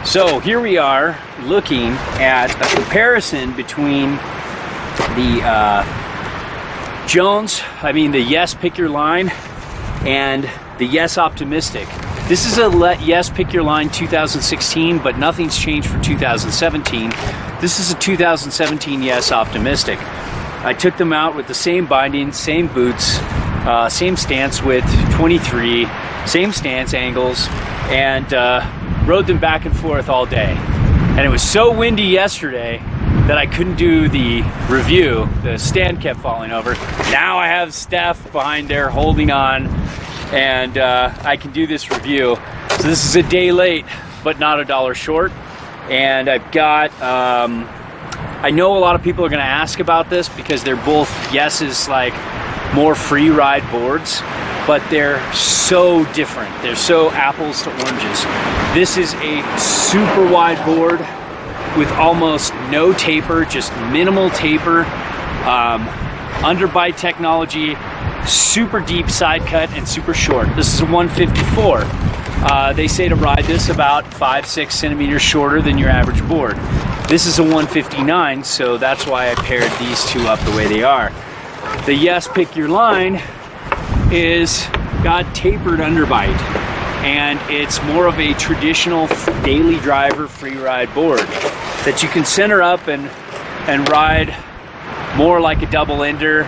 So here we are looking at a comparison between the the Yes Pick Your Line and the Yes Optimistic. This is a Yes Pick Your Line 2016, but nothing's changed for 2017. This is a 2017 Yes Optimistic. I took them out with the same binding, same boots, same stance width, 23, same stance angles, and rode them back and forth all day. And it was so windy yesterday that I couldn't do the review. The stand kept falling over. Now I have Steph behind there holding on, and I can do this review. So this is a day late, but not $1 short. And I've got, I know a lot of people are gonna ask about this because they're both Yeses, like more free ride boards, but they're so different. They're so apples to oranges. This is a super wide board with almost no taper, just minimal taper, underbite technology, super deep side cut, and super short. This is a 154. They say to ride this about 5-6 centimeters shorter than your average board. This is a 159, so that's why I paired these two up the way they are. The Yes Pick Your Line is got tapered underbite, and it's more of a traditional daily driver free ride board that you can center up and ride more like a double ender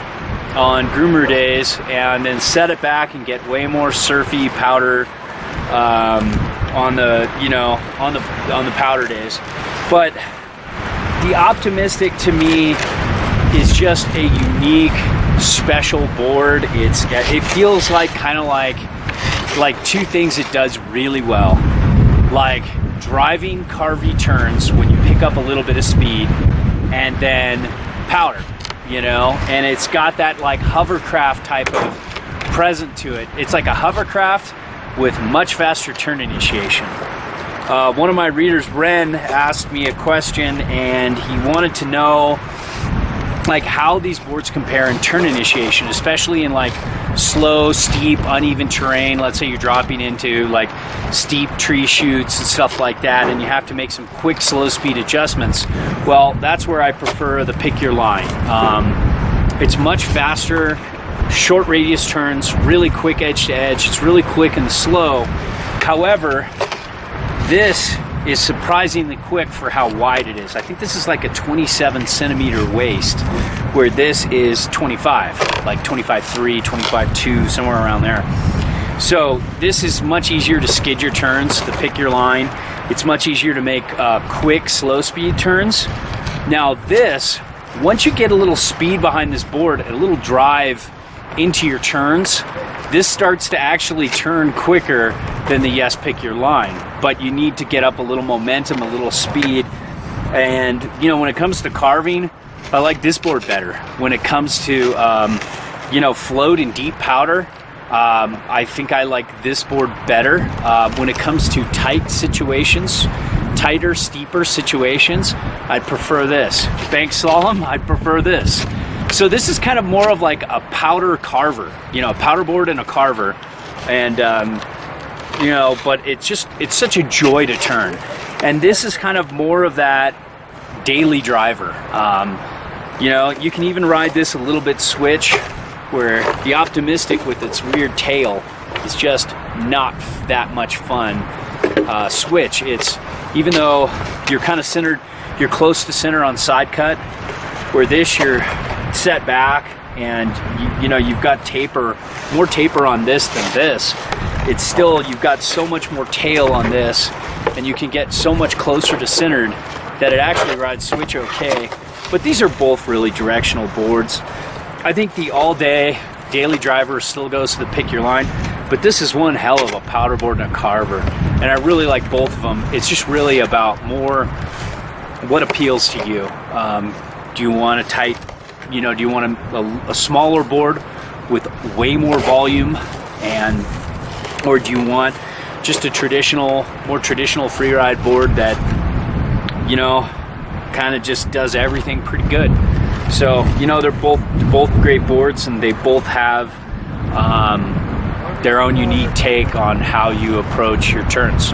on groomer days, and then set it back and get way more surfy powder on the powder days. But the Optimistic to me is just a unique, special board. It feels like kind of like two things it does really well, like driving carvy turns when you pick up a little bit of speed, and then powder, and it's got that like hovercraft type of present to it. It's like a hovercraft with much faster turn initiation. One of my readers, Ren, asked me a question, and he wanted to know like how these boards compare in turn initiation, especially in like slow, steep, uneven terrain. Let's say you're dropping into like steep tree chutes and stuff like that, and you have to make some quick slow speed adjustments. Well, that's where I prefer the Pick Your Line. It's much faster, short radius turns, really quick edge to edge. It's really quick and slow. However, this is surprisingly quick for how wide it is. I think this is like a 27 centimeter waist, where this is 25, like 25.3, 25.2, somewhere around there. So this is much easier to skid your turns, the Pick Your Line. It's much easier to make quick, slow speed turns. Now this, once you get a little speed behind this board, a little drive into your turns, this starts to actually turn quicker than the Yes Pick Your Line, but you need to get up a little momentum, a little speed. And when it comes to carving, I like this board better. When it comes to float and deep powder, I think I like this board better. When it comes to tight situations, tighter, steeper situations, I'd prefer this. Bank slalom, I'd prefer this. So this is kind of more of like a powder carver, a powder board and a carver. And but it's such a joy to turn. And this is kind of more of that daily driver. You can even ride this a little bit switch, where the Optimistic with its weird tail is just not that much fun. Switch, it's, even though you're kind of centered, you're close to center on side cut, where this you're set back, and you've got more taper on this than this. It's still, you've got so much more tail on this, and you can get so much closer to centered that it actually rides switch okay. But these are both really directional boards. I think the all-day daily driver still goes to the Pick Your Line, but this is one hell of a powder board and a carver, and I really like both of them. It's just really about more what appeals to you. Do you want a tight, do you want a smaller board with way more volume, or do you want just a more traditional free ride board that kind of just does everything pretty good? So they're both great boards, and they both have their own unique take on how you approach your turns.